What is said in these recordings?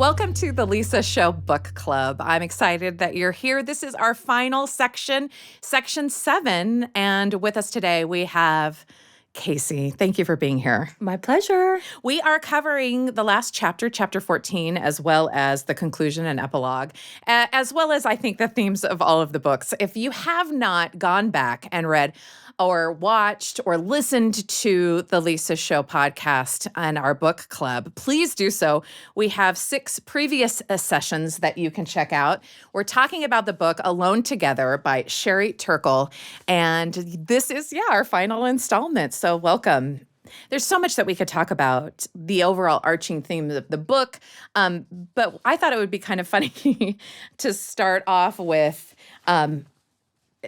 Welcome to the Lisa Show Book Club. I'm excited that you're here. This is our final section, section 7. And with us today, we have Kacy. Thank you for being here. My pleasure. We are covering the last chapter, chapter 14, as well as the conclusion and epilogue, as well as I think the themes of all of the books. If you have not gone back and read or watched or listened to the Lisa Show podcast and our book club, please do so. We have 6 previous sessions that you can check out. We're talking about the book Alone Together by Sherry Turkle, and this is, our final installment. So welcome. There's so much that we could talk about, the overall arching theme of the book, but I thought it would be kind of funny to start off with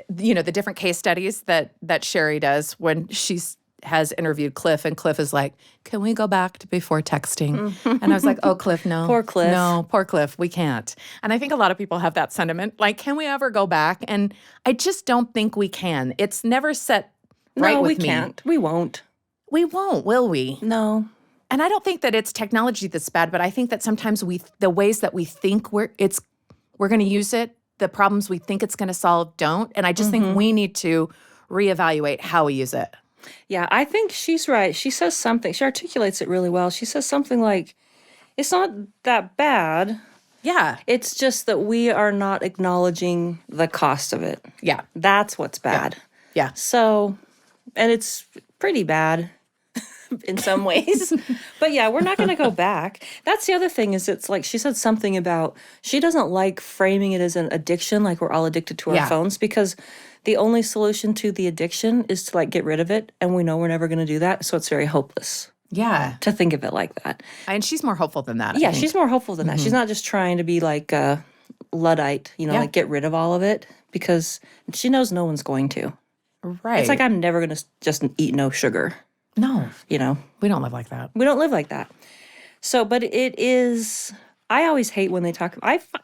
the different case studies that Sherry does when she has interviewed Cliff, and Cliff is like, can we go back to before texting? And I was like, oh, Cliff, no. Poor Cliff. No, poor Cliff, we can't. And I think a lot of people have that sentiment, like, can we ever go back? And I just don't think we can. It's never set right with me. No, we can't. We won't. We won't, will we? No. And I don't think that it's technology that's bad, but I think that sometimes the ways that we think we're going to use it, the problems we think it's going to solve don't. And I just think we need to reevaluate how we use it. Yeah, I think she's right. She says something. She articulates it really well. She says something like, it's not that bad. Yeah. It's just that we are not acknowledging the cost of it. Yeah. That's what's bad. Yeah. So, and it's pretty bad in some ways. But yeah, we're not going to go back. That's the other thing is it's like she said something about she doesn't like framing it as an addiction, like we're all addicted to our phones, because the only solution to the addiction is to like get rid of it. And we know we're never going to do that. So it's very hopeless. Yeah. To think of it like that. And she's more hopeful than that. Yeah, she's more hopeful than that. She's not just trying to be like a Luddite, like get rid of all of it, because she knows no one's going to. Right. It's like I'm never going to just eat no sugar. No. We don't live like that. We don't live like that. So, but it is, I always hate when they talk,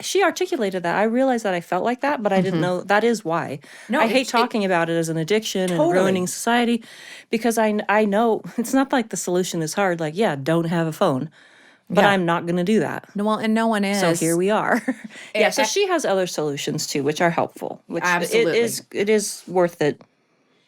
she articulated that. I realized that I felt like that, but I didn't know that is why. No, I hate talking about it as an addiction and ruining society, because I know it's not like the solution is hard. Like, don't have a phone, but I'm not going to do that. No, well, and no one is. So here we are. So she has other solutions too, which are helpful, which absolutely. it is worth it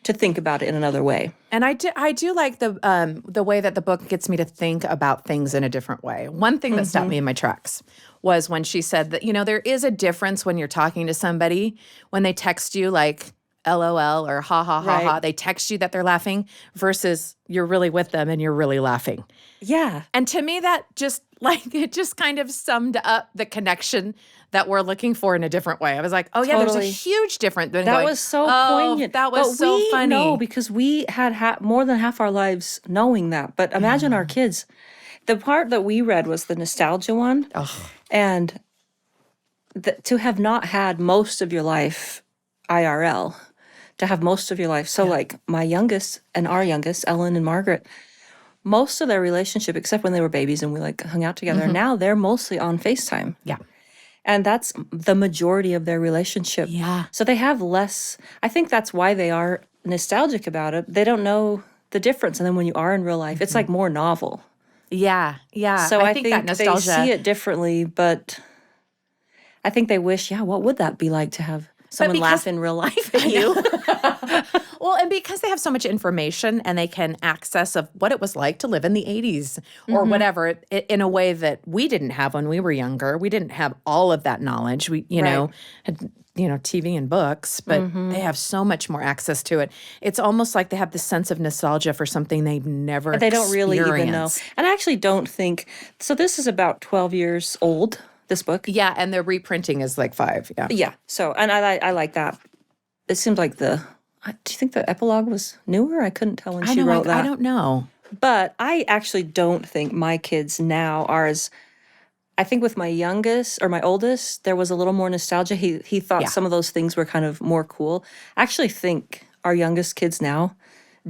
to think about it in another way. And I do like the way that the book gets me to think about things in a different way. One thing that stopped me in my tracks was when she said that, there is a difference when you're talking to somebody, when they text you like LOL or ha ha ha ha, they text you that they're laughing versus you're really with them and you're really laughing. Yeah. And to me that just it just kind of summed up the connection that we're looking for in a different way. I was like, oh yeah, there's a huge difference. That was so poignant. That was so funny. No, because we had more than half our lives knowing that. But imagine our kids. The part that we read was the nostalgia one. Oh. And to have not had most of your life IRL, to have most of your life. So like my youngest and our youngest, Ellen and Margaret, most of their relationship, except when they were babies and we like hung out together, now they're mostly on FaceTime. Yeah. And that's the majority of their relationship. Yeah. So they have less, I think that's why they are nostalgic about it. They don't know the difference. And then when you are in real life, it's like more novel. Yeah. Yeah. So I think that nostalgia, they see it differently, but I think they wish, what would that be like to have someone laugh in real life at you? Well, and because they have so much information and they can access of what it was like to live in the 80s or whatever in a way that we didn't have when we were younger. We didn't have all of that knowledge. We, had, TV and books, but they have so much more access to it. It's almost like they have this sense of nostalgia for something they've never experienced. They don't really even know. And I actually don't think, so this is about 12 years old, this book. Yeah, and the reprinting is like 5, yeah. Yeah, so, and I like that. It seems like do you think the epilogue was newer? I couldn't tell when she wrote that. I don't know. But I actually don't think my kids now are as, I think with my youngest or my oldest, there was a little more nostalgia. He thought some of those things were kind of more cool. I actually think our youngest kids now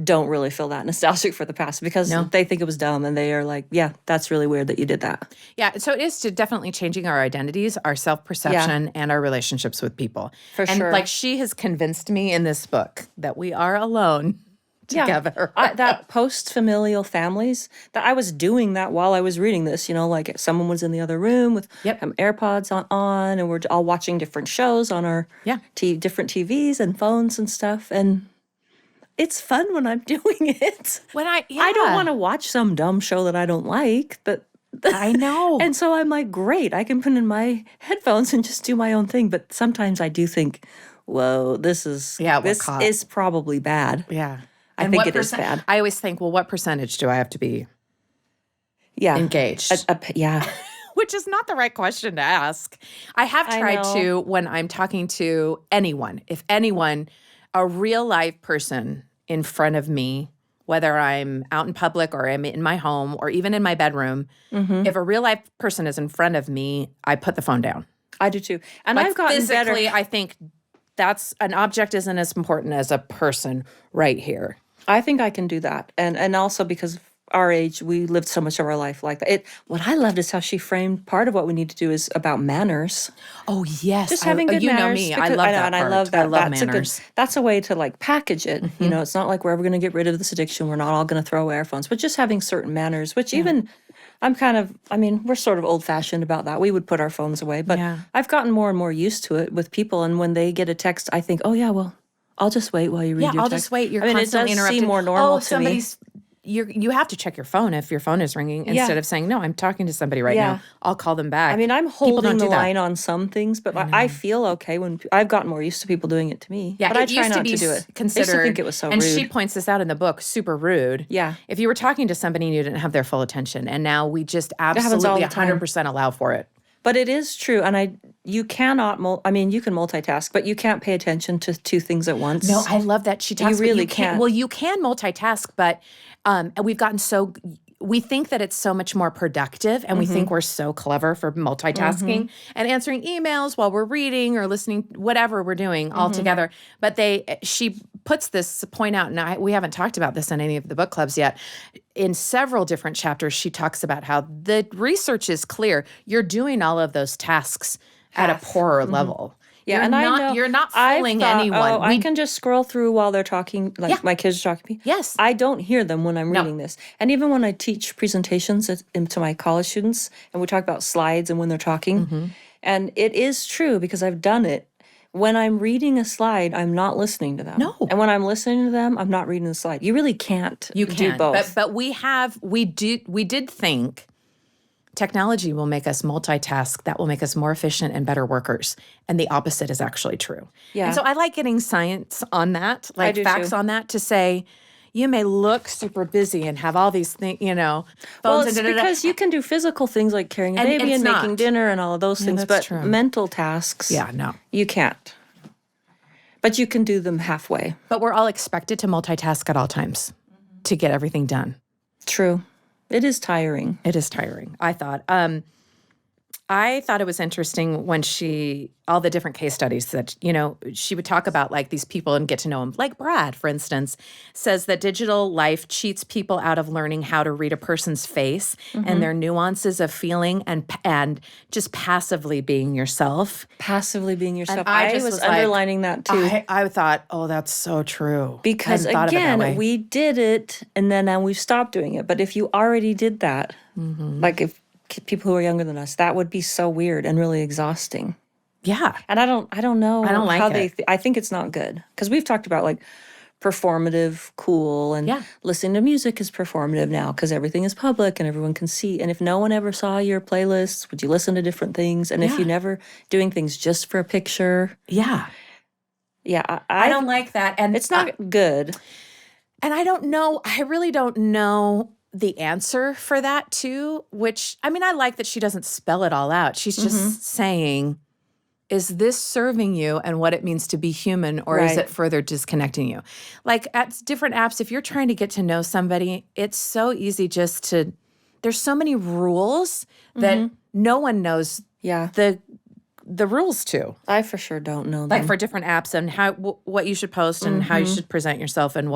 don't really feel that nostalgic for the past because they think it was dumb and they are like, yeah, that's really weird that you did that. Yeah, so it is definitely changing our identities, our self-perception, and our relationships with people. For sure. And like she has convinced me in this book that we are alone together. That post-familial families, that I was doing that while I was reading this, like someone was in the other room with AirPods on, and we're all watching different shows on our different TVs and phones and stuff. And it's fun when I'm doing it. I don't want to watch some dumb show that I don't like, but I know. And so I'm like, great, I can put in my headphones and just do my own thing. But sometimes I do think, whoa, this is probably bad. Yeah. I think it is bad. I always think, well, what percentage do I have to be engaged? Which is not the right question to ask. I have tried to, when I'm talking to anyone, if anyone, a real live person in front of me, whether I'm out in public or I'm in my home or even in my bedroom, if a real life person is in front of me, I put the phone down. I do too. And I've gotten physically, better. I think that's an object isn't as important as a person right here. I think I can do that. And also because of our age, we lived so much of our life like that. What I loved is how she framed part of what we need to do is about manners. Oh, yes. Just having good manners. You know me. I love that part. I love that. I love manners. That's a way to package it. It's not like we're ever going to get rid of this addiction. We're not all going to throw away our phones. But just having certain manners, which even we're sort of old-fashioned about that. We would put our phones away. But I've gotten more and more used to it with people. And when they get a text, I think, oh, yeah, well, I'll just wait while you read your text. I'll just wait. You're constantly it does interrupted. seem more normal to me. You have to check your phone if your phone is ringing instead of saying, no, I'm talking to somebody right now. I'll call them back. I'm holding the line on some things, but I feel okay when I've gotten more used to people doing it to me. Yeah, but I try not to do it. Considered, I used to think it was so and rude. she points this out in the book, super rude. Yeah. If you were talking to somebody and you didn't have their full attention, and now we just absolutely 100% allow for it. But it is true, and you cannot. You can multitask, but you can't pay attention to two things at once. No, I love that she talks. You really can't. Well, you can multitask, but and we've gotten so. We think that it's so much more productive, and we think we're so clever for multitasking and answering emails while we're reading or listening, whatever we're doing all together. But she puts this point out, and we haven't talked about this in any of the book clubs yet. In several different chapters, she talks about how the research is clear. You're doing all of those tasks at a poorer level. Yeah, you're not fooling anyone. I can just scroll through while they're talking, my kids are talking to me. Yes. I don't hear them when I'm reading this. And even when I teach presentations to my college students, and we talk about slides and when they're talking, and it is true because I've done it. When I'm reading a slide, I'm not listening to them. No. And when I'm listening to them, I'm not reading the slide. You really can't do both. But we did think technology will make us multitask. That will make us more efficient and better workers. And the opposite is actually true. Yeah. And so I like getting science on that, like facts too. on that, to say, you may look super busy and have all these things, phones. Well, it's because you can do physical things like carrying a baby and making dinner and all of those things, but mental tasks, you can't. But you can do them halfway. But we're all expected to multitask at all times to get everything done. True. It is tiring. It is tiring, I thought. I thought it was interesting when all the different case studies that, she would talk about like these people and get to know them. Like Brad, for instance, says that digital life cheats people out of learning how to read a person's face and their nuances of feeling and just passively being yourself. Passively being yourself. And I was underlining that too. I thought, oh, that's so true. Because again, we did it and then we stopped doing it. But if you already did that, like if people who are younger than us, that would be so weird and really exhausting. Yeah. And I don't know I don't like how it. I think it's not good. Because we've talked about like performative, cool, and listening to music is performative now because everything is public and everyone can see. And if no one ever saw your playlists, would you listen to different things? And if you never doing things just for a picture. Yeah. Yeah. I don't like that. And it's not good. And I really don't know the answer for that too, which, I like that she doesn't spell it all out. She's just saying, is this serving you and what it means to be human, or is it further disconnecting you? Like at different apps, if you're trying to get to know somebody, it's so easy there's so many rules that no one knows the rules to. I for sure don't know them. Like for different apps and what you should post and how you should present yourself and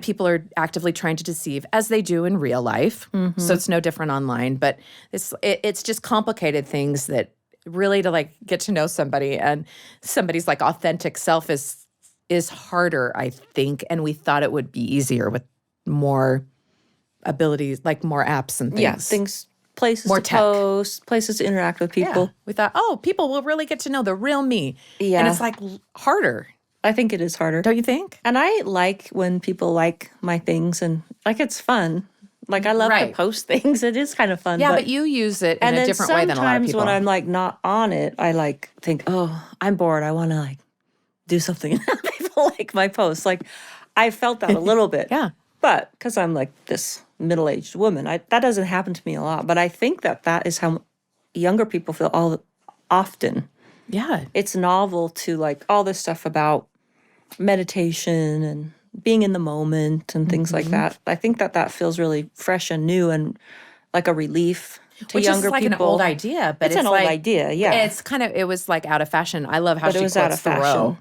people are actively trying to deceive, as they do in real life. So it's no different online, but it's just complicated things that really to like get to know somebody, and somebody's like authentic self is is harder, I think, and we thought it would be easier with more abilities, like more apps and things. Yeah, things, places More to tech. post, places to interact with people. Yeah. We thought, oh, people will really get to know the real me. Yeah. And it's like harder, I think it is harder. don't you think? And I like when people like my things, and like it's fun. Like I love to Right. post things. It is kind of fun. Yeah, but you use it in and a then different way than a lot of sometimes people. when I'm like not on it, I like think, oh, I'm bored. I want to like do something. And people like my posts. Like I felt that a little bit. Yeah. But because I'm like this middle-aged woman, that doesn't happen to me a lot. But I think that is how younger people feel all often. Yeah. It's novel to like all this stuff about meditation and being in the moment and things like that. I think that feels really fresh and new and like a relief to Which younger is like people. an old idea, but It's an old like, idea, yeah. It's kind of, it was like out of fashion. I love how But it she was out quotes of fashion. Thoreau.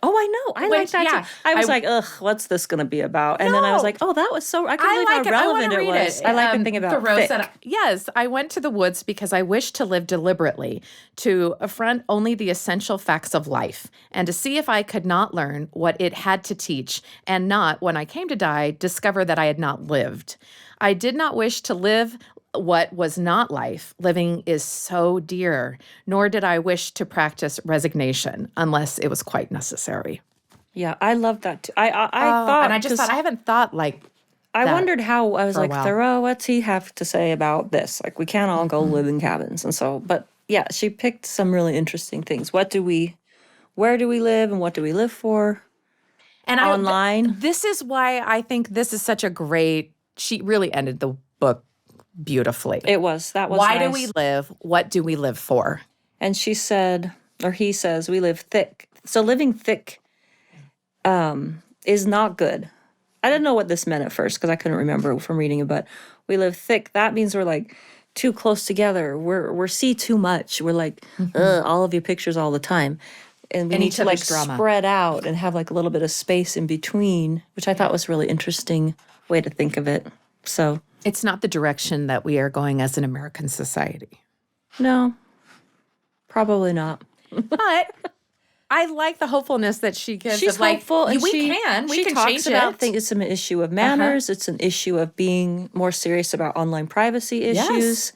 Oh, I know. I like Which, that yeah, too. I was I- like, ugh, what's this going to be about? And then I was No. like, oh, that was so, I I couldn't believe like how it. I want relevant to it read was. it. I like the thing about Thoreau thick. said, yes, I went to the woods because I wished to live deliberately, to affront only the essential facts of life, and to see if I could not learn what it had to teach, and not, when I came to die, discover that I had not lived. I did not wish to live what was not life. Living is so dear, nor did I wish to practice resignation unless it was quite necessary. Yeah, I love that too. I Oh, thought, and I just 'cause thought, I haven't thought like I that wondered how, I was for a like, while. Thoreau, what's he have to say about this? Like, we can't all go live in cabins. And so, but yeah, she picked some really interesting things. Where do we live and what do we live for? And Online. This is why I think this is such a great, she really ended the book beautifully. That was Why do nice. we live? What do we live for? And she said, or he says, we live thick. So living thick is not good. I didn't know what this meant at first because I couldn't remember from reading it, but we live thick. That means we're like too close together. We're see too much. We're like, all of your pictures all the time. And we And need each to like other's drama. spread out and have like a little bit of space in between, which I thought was a really interesting way to think of it. So It's not the direction that we are going as an American society. no, probably not. But I like the hopefulness that she gives. She's of like, hopeful, and we she can talks change about it. things. It's an issue of manners. It's an issue of being more serious about online privacy issues, Yes.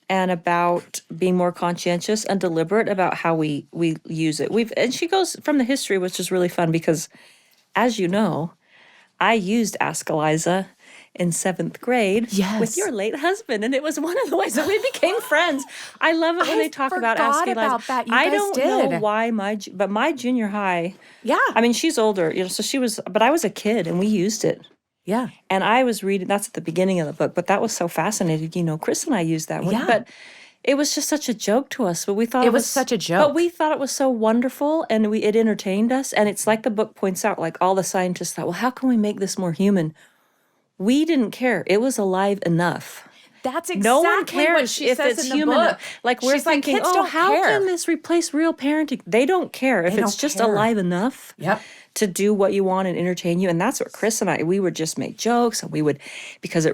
and about being more conscientious and deliberate about how we use it. And she goes from the history, which is really fun because, as you know, I used Ask Eliza in 7th grade Yes. with your late husband, and it was one of the ways that we became friends. I love it when I they talk about Ask forgot Eliza. about that. You I guys don't know did. why but my junior high. Yeah. I mean, she's older, so she was, but I was a kid and we used it. Yeah. And I was reading, that's at the beginning of the book, but that was so fascinating. Chris and I used that. Yeah. But it was just such a joke to us, but we thought It was such a joke. But we thought it was so wonderful and it entertained us. And it's like the book points out, like all the scientists thought, well, how can we make this more human? We didn't care. It was alive enough. That's exactly No one what cares she if says it's in the human. book. Like we're She's like, thinking, kids oh, don't how care. can this replace real parenting? They don't care if They it's don't just care. alive enough. Yep. To do what you want and entertain you. And that's what Chris and I, we would just make jokes and we would, because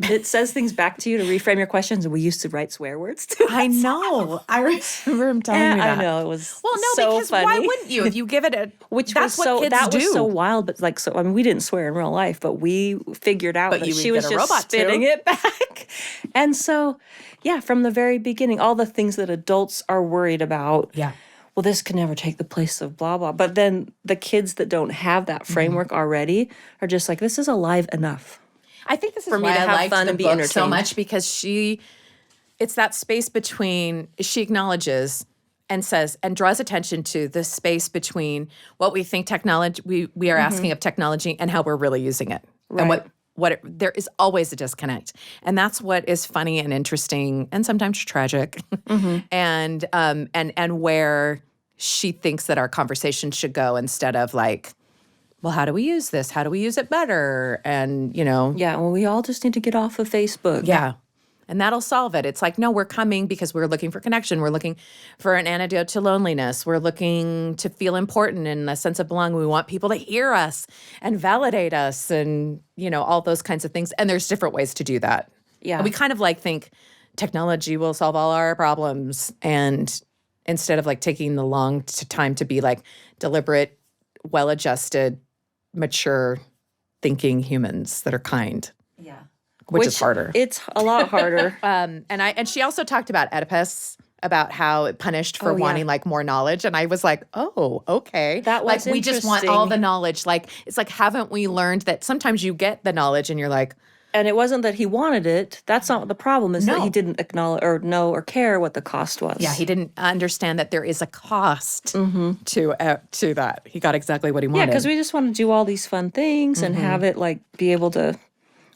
it says things back to you to reframe your questions. And we used to write swear words too. I know. I remember him telling me that. I know, it was Well, no, so because funny. why wouldn't you? If you give it a, Which that's was what so, kids that do. was so wild, but like, so, I mean, we didn't swear in real life, but we figured out But that you would she was get a just robot to. spitting it back. And so, yeah, from the very beginning, all the things that adults are worried about. Yeah. Well, this can never take the place of blah, blah. But then the kids that don't have that framework already are just like, this is alive enough. I think this is For me why to I have liked fun the and be book so entertained. much, because it's that space between, she acknowledges and says, and draws attention to the space between what we think technology, we are asking of technology and how we're really using it. And Right. there is always a disconnect. And that's what is funny and interesting and sometimes tragic. And where she thinks that our conversation should go, instead of like, well, how do we use this? How do we use it better? And, Yeah, well, we all just need to get off of Facebook. yeah. And that'll solve it. It's like, no, we're coming because we're looking for connection. We're looking for an antidote to loneliness. We're looking to feel important and a sense of belonging. We want people to hear us and validate us and, all those kinds of things. And there's different ways to do that. Yeah. And we kind of like think technology will solve all our problems. And instead of like taking the long time to be like deliberate, well-adjusted, mature, thinking humans that are kind. Yeah. Which is harder. It's a lot harder. And she also talked about Oedipus, about how it punished for wanting like more knowledge. And I was like, oh, okay. That was like we just want all the knowledge. Like it's like, haven't we learned that sometimes you get the knowledge and you're like, and it wasn't that he wanted it. That's not the problem, is that he didn't acknowledge or know or care what the cost was. Yeah, he didn't understand that there is a cost to that. He got exactly what he wanted. Yeah, because we just want to do all these fun things and have it like be able to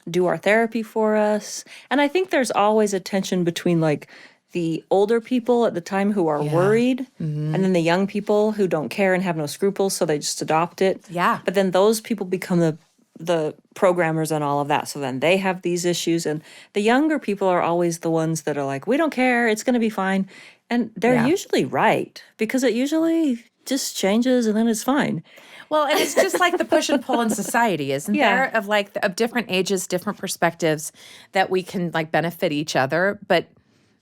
do our therapy for us. And I think there's always a tension between like the older people at the time who are worried and then the young people who don't care and have no scruples, so they just adopt it. Yeah. But then those people become the programmers and all of that. So then they have these issues, and the younger people are always the ones that are like, we don't care, it's going to be fine. And they're usually right, because it usually just changes and then it's fine. Well, and it's just like the push and pull in society, isn't there? Of like of different ages, different perspectives that we can like benefit each other. But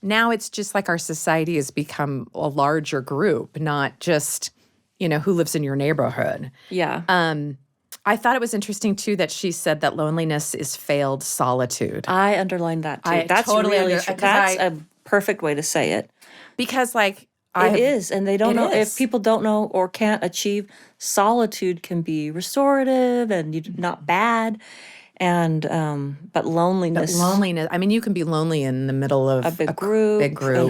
now it's just like our society has become a larger group, not just, who lives in your neighborhood. Yeah. I thought it was interesting, too, that she said that loneliness is failed solitude. I underlined that, too. That's totally that's a perfect way to say it. Because, like, it is, and they don't know, if people don't know or can't achieve, solitude can be restorative and not bad. And but loneliness. I mean, you can be lonely in the middle of a big group,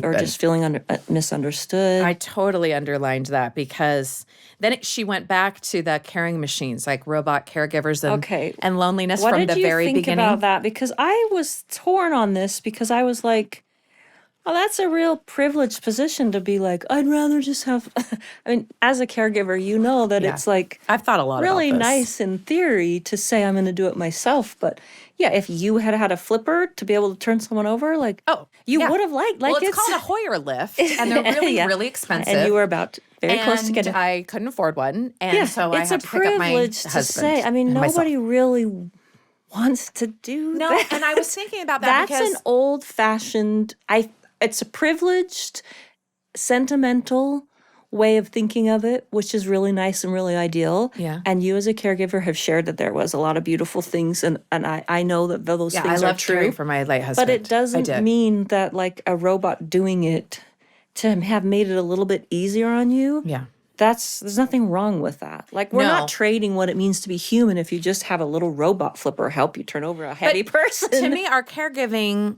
or just feeling misunderstood. I totally underlined that, because then she went back to the caring machines, like robot caregivers and loneliness from the very beginning. What did you think about that? Because I was torn on this, because I was like, oh, that's a real privileged position to be like, I'd rather just have, I mean, as a caregiver, that it's like, I've thought a lot really about this. Nice in theory to say I'm going to do it myself. But yeah, if you had had a flipper to be able to turn someone over, like, you would have liked, like, well, it's called a Hoyer lift, and they're really, really expensive. And you were about very close to getting. I couldn't afford one, and so I had to pick up my husband. It's a privilege to say. I mean, nobody really wants to do that. No, and I was thinking about that. That's an old-fashioned. It's a privileged, sentimental way of thinking of it, which is really nice and really ideal. Yeah. And you as a caregiver have shared that there was a lot of beautiful things, and I know that those things are true. I love caring for my late husband. But it doesn't mean that like a robot doing it to have made it a little bit easier on you. Yeah. There's nothing wrong with that. Like, we're not trading what it means to be human if you just have a little robot flipper help you turn over a heavy person. To me, our caregiving,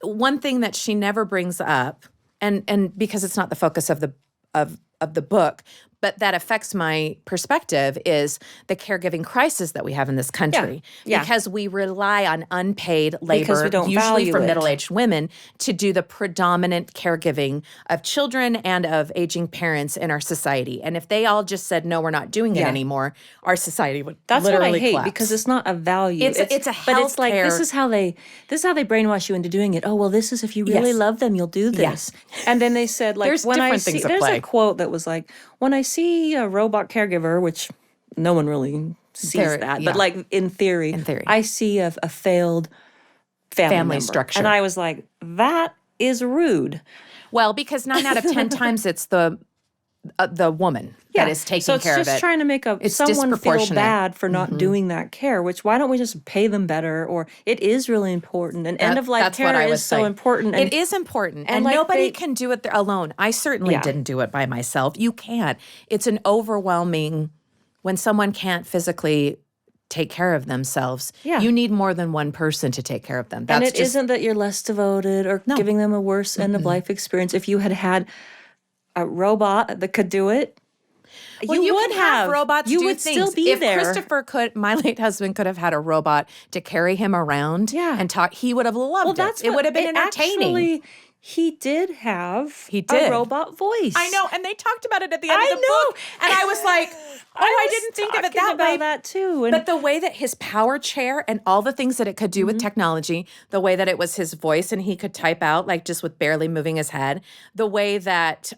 one thing that she never brings up, and because it's not the focus of the book, but that affects my perspective, is the caregiving crisis that we have in this country. Yeah. Because we rely on unpaid labor, Because we don't usually value from it. middle-aged women, to do the predominant caregiving of children and of aging parents in our society. And if they all just said, no, we're not doing it anymore, our society would literally what I hate, collapse. because it's not a value. It's a health But it's like, care. this is how they brainwash you into doing it. Oh, well, this is if you really love them, you'll do this. And then they said, like, There's different things at there's play. a quote that was like, when I see a robot caregiver, which no one really sees but like in theory, I see a failed family member. Structure. And I was like, that is rude. Well, because 9 out of 10 times it's the woman that is taking care of it. So it's just trying to make someone feel bad for not doing that care, which why don't we just pay them better? Or it is really important. And end-of-life care is so important. It is important. And like nobody can do it alone. I certainly didn't do it by myself. You can't. It's an overwhelming, when someone can't physically take care of themselves, you need more than one person to take care of them. And it isn't that you're less devoted or giving them a worse end-of-life experience. If you had a robot that could do it, well, you would have robots. You do would things. still be there. If Christopher my late husband could have had a robot to carry him around and talk, he would have loved it. It would have been entertaining. Actually, he did have a robot voice. I know, and they talked about it at the end of the book, and I was like, I didn't think of it that way. That too. But the way that his power chair and all the things that it could do with technology, the way that it was his voice and he could type out like just with barely moving his head, the way that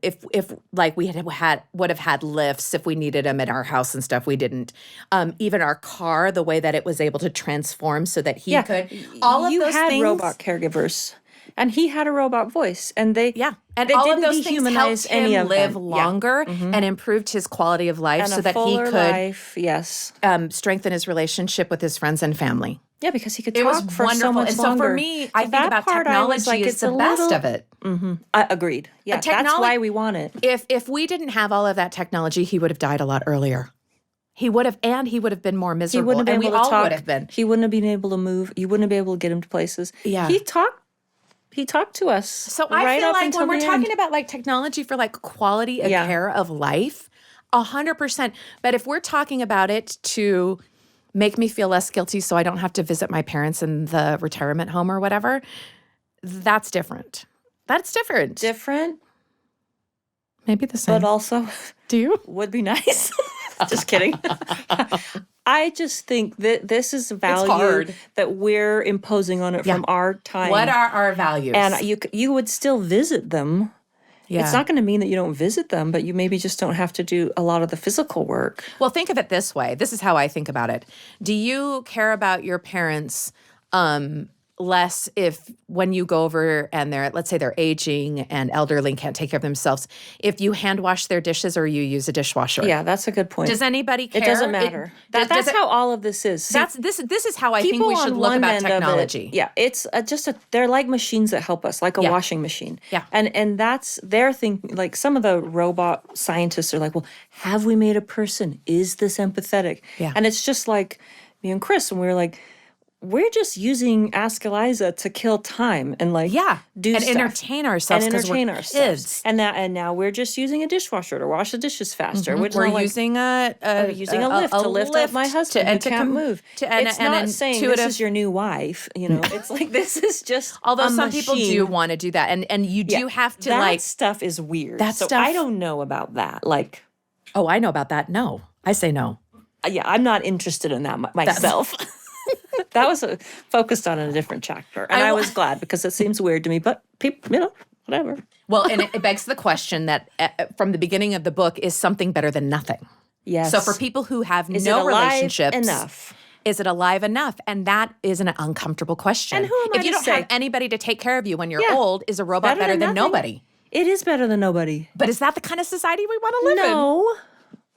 if like we would have had lifts if we needed them in our house and stuff, we didn't. Even our car, the way that it was able to transform so that he could. All of those things. You had robot caregivers. And he had a robot voice, and they And they all of didn't those things dehumanize helped any him of live them. longer and improved his quality of life And so a that he fuller could life, yes. Strengthen his relationship with his friends and family. Yeah, because he could It was talk for wonderful. so much And so longer. for me, I think that about part I was technology like, is it's the a best little, of it. I agreed. Yeah, that's why we want it. If we didn't have all of that technology, he would have died a lot earlier. He would have been more miserable. He wouldn't have been and able we to all talk. would have been. He wouldn't have been able to move. You wouldn't have been able to get him to places. Yeah. He talked to us. So I feel like when we're talking about like technology for like quality of care of life, 100%. But if we're talking about it to make me feel less guilty so I don't have to visit my parents in the retirement home or whatever, that's different. That's different. Different. Maybe the same. But also, do you? Would be nice. Just kidding. I just think that this is value that we're imposing on it from our time. What are our values? And you would still visit them. Yeah. It's not going to mean that you don't visit them, but you maybe just don't have to do a lot of the physical work. Well, think of it this way. This is how I think about it. Do you care about your parents less if when you go over and let's say they're aging and elderly and can't take care of themselves, if you hand wash their dishes or you use a dishwasher? Yeah, that's a good point. Does anybody care? It doesn't matter. That's how all of this is. See, this is how I think we should look about technology. It's they're like machines that help us, like a washing machine. Yeah. And that's their thing. Like some of the robot scientists are like, well, have we made a person? Is this empathetic? Yeah. And it's just like me and Chris, and we were like, we're just using Ask Eliza to kill time and do and stuff. entertain ourselves. And entertain ourselves. Kids. And now we're just using a dishwasher to wash the dishes faster. Mm-hmm. We're using a lift to lift up my husband who can't move. It's not saying this is your new wife. It's like this is just. Although some people do want to do that, and you do have to that stuff is weird. That so stuff. I don't know about that. Like, oh, I know about that. No, I say no. Yeah, I'm not interested in that myself. That was focused on a different chapter. And I was glad because it seems weird to me, but people, whatever. Well, and it begs the question that from the beginning of the book, is something better than nothing? Yes. So for people who have is no it alive relationships. enough? Is it alive enough? And that is an uncomfortable question. And who am I if you to don't say? have anybody to take care of you when you're old, is a robot better than nothing? nobody? It is better than nobody. But is that the kind of society we want to live in?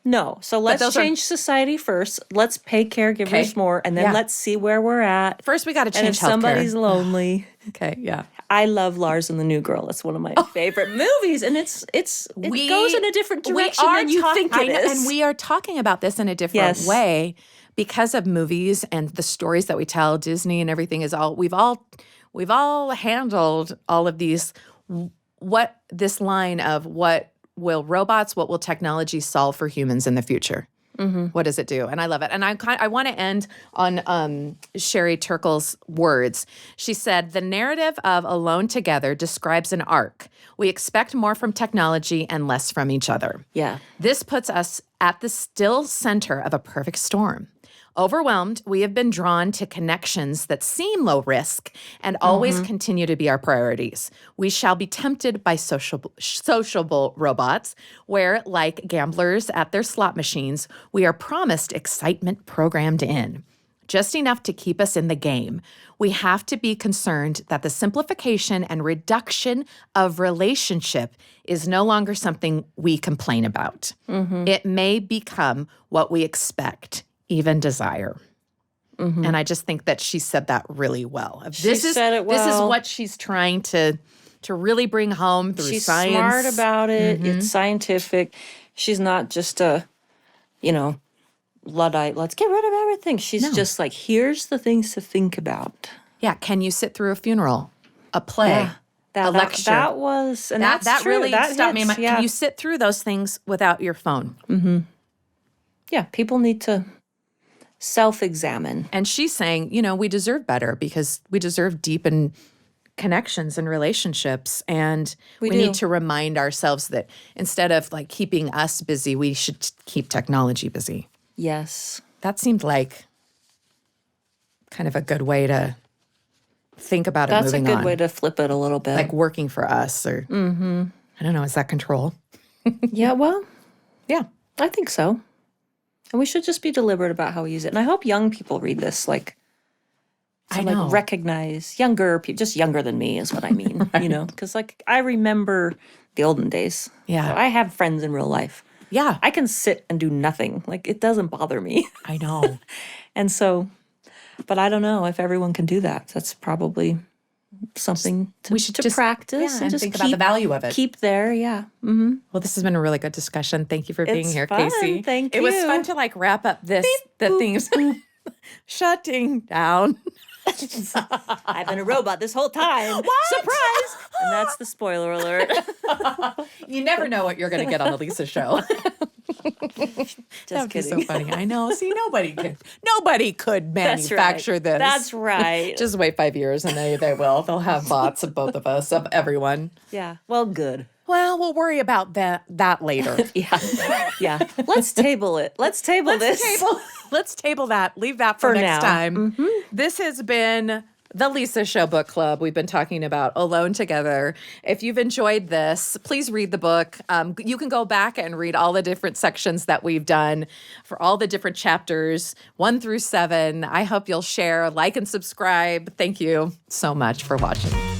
No. So let's change society first. Let's pay caregivers more, and then let's see where we're at. First, we got to change healthcare. And if somebody's lonely. Okay, yeah. I love Lars and the New Girl. It's one of my favorite movies, and it goes in a different direction than you think it is. And we are talking about this in a different way because of movies and the stories that we tell. Disney and everything is we've all handled all of these. What this line of what will technology solve for humans in the future? Mm-hmm. What does it do? And I love it. And I want to end on Sherry Turkle's words. She said, "The narrative of Alone Together describes an arc. We expect more from technology and less from each other. Yeah. This puts us at the still center of a perfect storm. Overwhelmed, we have been drawn to connections that seem low risk and always continue to be our priorities. We shall be tempted by sociable robots, where, like gamblers at their slot machines, we are promised excitement programmed in. Just enough to keep us in the game. We have to be concerned that the simplification and reduction of relationship is no longer something we complain about. It may become what we expect, even desire." And I just think that she said that really well. This is what she's trying to really bring home through science. She's smart about it. It's scientific. She's not just a, Luddite. Let's get rid of everything. She's just like, here's the things to think about. Yeah. Can you sit through a funeral, a play, a lecture? That was, and that's that true. really stopped me. Yeah. Can you sit through those things without your phone? Yeah. People need to self-examine. And she's saying, we deserve better because we deserve deepened connections and relationships. And we need to remind ourselves that instead of like keeping us busy, we should keep technology busy. Yes. That seemed like kind of a good way to think about it moving on. That's a good way to flip it a little bit. Like working for us or, I don't know, is that control? Yeah, well, yeah, I think so. And we should just be deliberate about how we use it. And I hope young people read this. Like, to I know. like recognize younger people, just younger than me is what I mean, you know, because like I remember the olden days. Yeah. So I have friends in real life. Yeah, I can sit and do nothing. Like it doesn't bother me. I know. And so, but I don't know if everyone can do that. That's probably something to, We should to just practice and just think keep, about the value of it. Keep there. Yeah. Mm-hmm. Well, this has been a really good discussion. Thank you for being It's here, fun. Kacy. Thank It was you. fun to like wrap up the themes. Shutting down. I've been a robot this whole time. Surprise! And that's the spoiler alert. You never know what you're going to get on the Lisa show. Just That'd be so kidding. funny. I know. See, nobody could That's right. manufacture this. That's right. Just wait 5 years and they will. They'll have bots of both of us, of everyone. Yeah. Well, good. Well, we'll worry about that later. Yeah. Yeah. Let's table it. Let's table this. Let's table that. Leave that for next now. time. This has been the Lisa Show Book Club. We've been talking about Alone Together. If you've enjoyed this, please read the book. You can go back and read all the different sections that we've done for all the different chapters, 1 through 7. I hope you'll share, like, and subscribe. Thank you so much for watching.